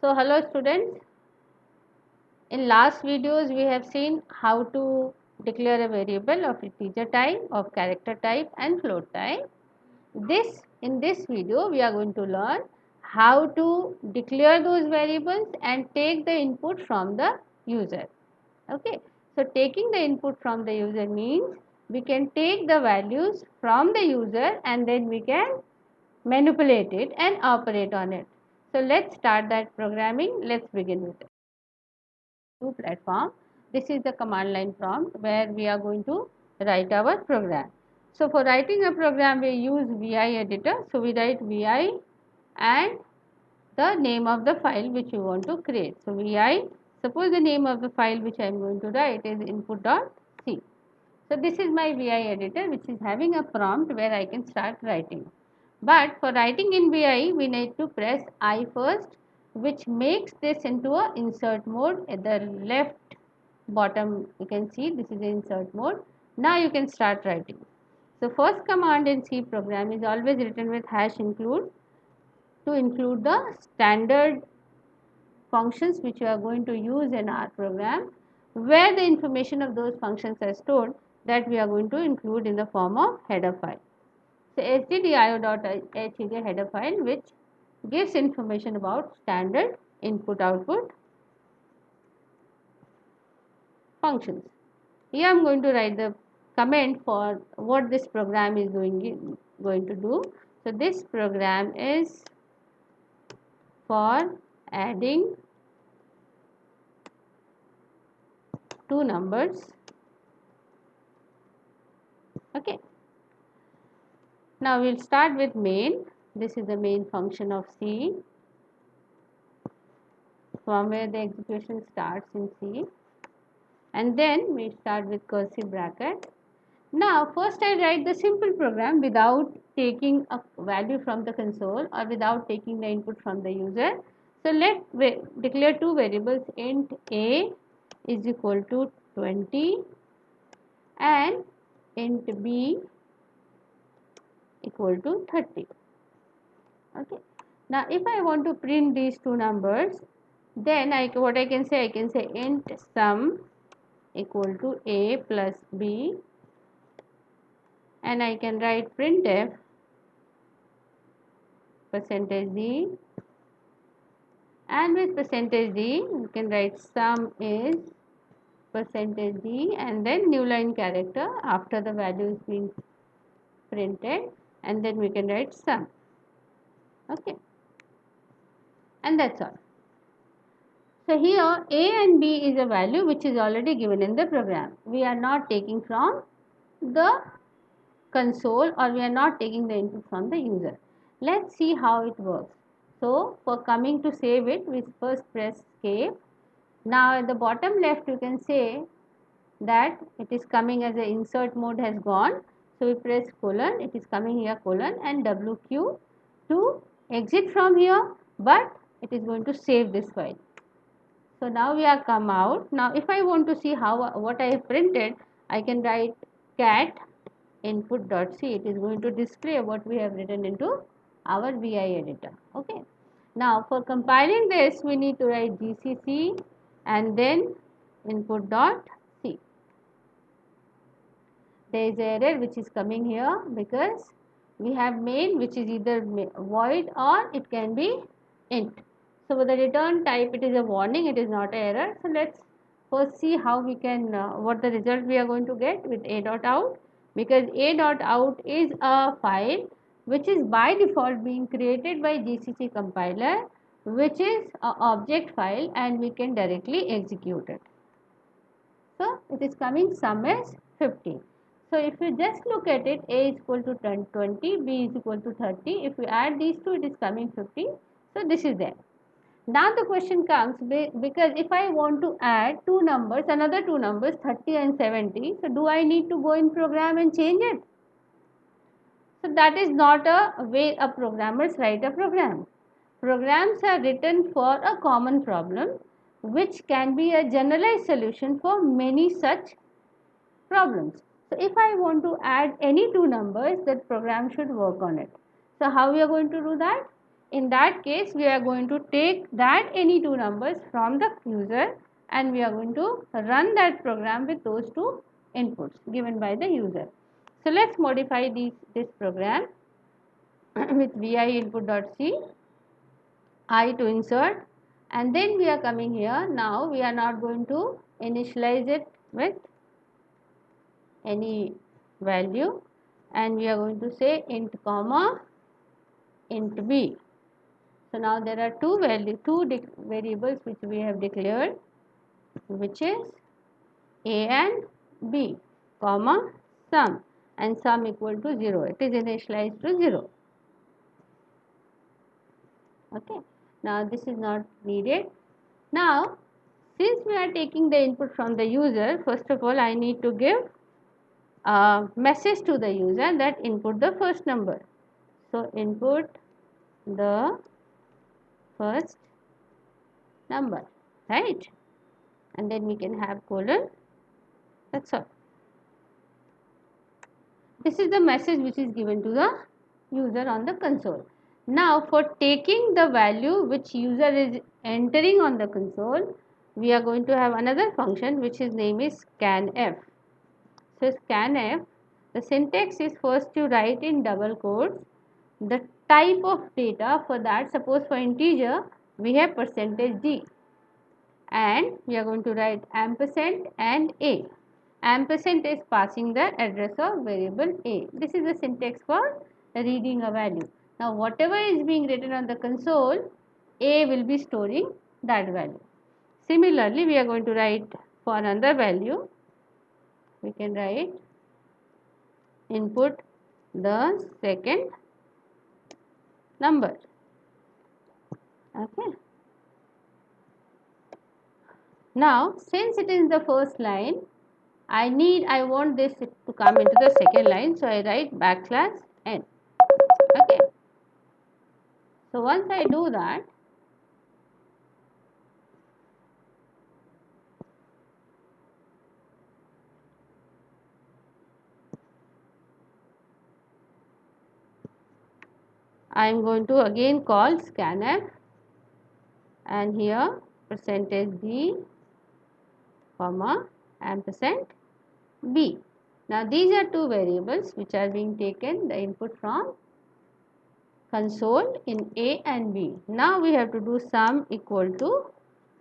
So hello students, in last videos we have seen how to declare a variable of integer type, of character type and float type. In this video we are going to learn how to declare those variables and take the input from the user. Okay, so taking the input from the user means we can take the values from the user and then we can manipulate it and operate on it. So let's start that programming. Let's begin with it. Platform. This is the command line prompt where we are going to write our program. So for writing a program we use VI editor. So we write VI and the name of the file which you want to create. So VI, suppose the name of the file which I am going to write is input.c. So this is my VI editor which is having a prompt where I can start writing. But for writing in VI we need to press I first, which makes this into a insert mode. At the left bottom you can see this is the insert mode. Now you can start writing. So first command in C program is always written with #include to include the standard functions which you are going to use in our program, where the information of those functions are stored, that we are going to include in the form of header file. So stdio.h is a header file which gives information about standard input output functions. Here I am going to write the comment for what this program is going to do. So this program is for adding two numbers. Okay. Now we will start with main. This is the main function of C, from where the execution starts in C, and then we start with cursive bracket. Now first I write the simple program without taking a value from the console or without taking the input from the user. So let declare two variables, int a is equal to 20 and int b equal to 30. Okay. Now if I want to print these two numbers, then what I can say int sum equal to a plus b, and I can write printf %d, and with %d you can write sum is %d and then new line character after the value is being printed, and then we can write sum. Okay, and that's all. So here a and b is a value which is already given in the program. We are not taking from the console or we are not taking the input from the user. Let's see how it works. So for coming to save it, we first press escape. Now at the bottom left you can say that it is coming as a insert mode has gone. So we press colon, it is coming here colon and WQ to exit from here, but it is going to save this file. So now we are come out. Now if I want to see what I have printed, I can write cat input.c. It is going to display what we have written into our VI editor. Okay. Now for compiling this we need to write gcc and then input.c. There is an error which is coming here because we have main which is either void or it can be int. So for the return type it is a warning, it is not an error. So let's first see how we can what the result we are going to get with a.out, because a.out is a file which is by default being created by GCC compiler, which is an object file and we can directly execute it. So it is coming sum is 50. So if you just look at it, a is equal to 20, b is equal to 30. If you add these two, it is coming 50. So this is there. Now the question comes, because if I want to add two numbers, another two numbers 30 and 70, so do I need to go in program and change it? So that is not a way a programmers write a program. Programs are written for a common problem which can be a generalized solution for many such problems. So if I want to add any two numbers, that program should work on it. So how we are going to do that? In that case, we are going to take that any two numbers from the user and we are going to run that program with those two inputs given by the user. So let's modify this program with vi input.c, I to insert, and then we are coming here. Now we are not going to initialize it with any value and we are going to say int comma int b. So now there are two variables which we have declared, which is a and b, comma sum, and sum equal to 0. It is initialized to 0. Okay. Now this is not needed. Now since we are taking the input from the user, first of all I need to give a message to the user that input the first number. So input the first number, right? And then we can have colon. That's all. This is the message which is given to the user on the console. Now for taking the value which user is entering on the console, we are going to have another function which is name is scanf. So scanf, the syntax is first you write in double quotes the type of data. For that, suppose for integer we have %d and we are going to write ampersand and a. Ampersand is passing the address of variable a. This is the syntax for reading a value. Now whatever is being written on the console, a will be storing that value. Similarly, we are going to write for another value, we can write input the second number. Okay. Now since it is the first line, I want this to come into the second line, so I write \n. Okay. So once I do that, I am going to again call scanf and here %d comma ampersand b. Now these are two variables which are being taken the input from console in a and b. Now we have to do sum equal to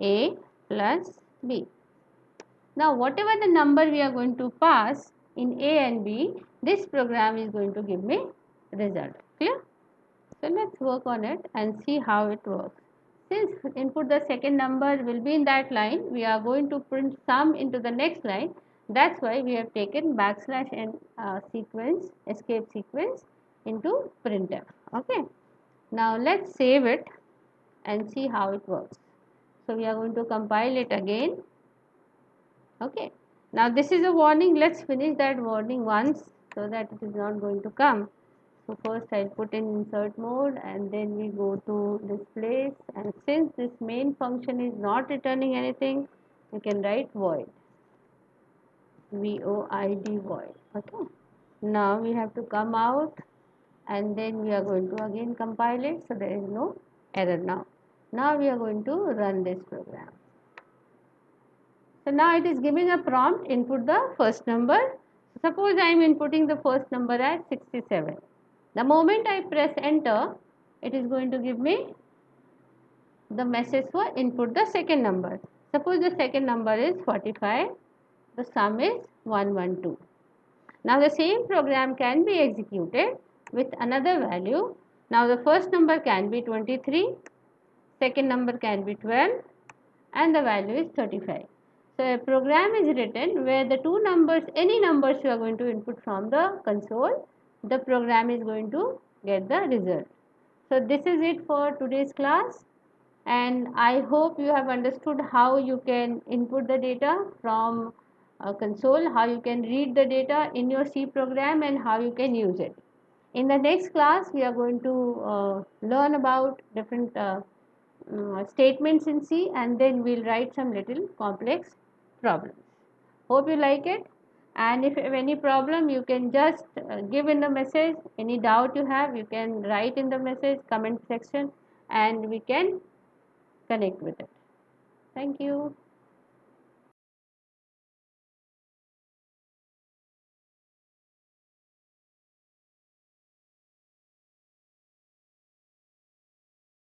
a plus b. Now whatever the number we are going to pass in a and b, this program is going to give me result. Clear? So let's work on it and see how it works. Since input the second number will be in that line, we are going to print sum into the next line. That's why we have taken \n sequence, escape sequence into printf. Okay. Now let's save it and see how it works. So we are going to compile it again. Okay. Now this is a warning. Let's finish that warning once so that it is not going to come. So first I'll put in insert mode and then we go to this place, and since this main function is not returning anything, we can write void, void void. Okay. Now we have to come out and then we are going to again compile it, so there is no error now. Now we are going to run this program. So now it is giving a prompt, input the first number. Suppose I am inputting the first number as 67. The moment I press enter, it is going to give me the message for input the second number. Suppose the second number is 45, the sum is 112. Now the same program can be executed with another value. Now the first number can be 23, second number can be 12 and the value is 35. So a program is written where the two numbers, any numbers you are going to input from the console, the program is going to get the result. So this is it for today's class, and I hope you have understood how you can input the data from a console, how you can read the data in your C program and how you can use it. In the next class we are going to learn about different statements in C, and then we'll write some little complex problems. Hope you like it. And if you have any problem, you can just give in the message. Any doubt you have, you can write in the message comment section, and we can connect with it. Thank you.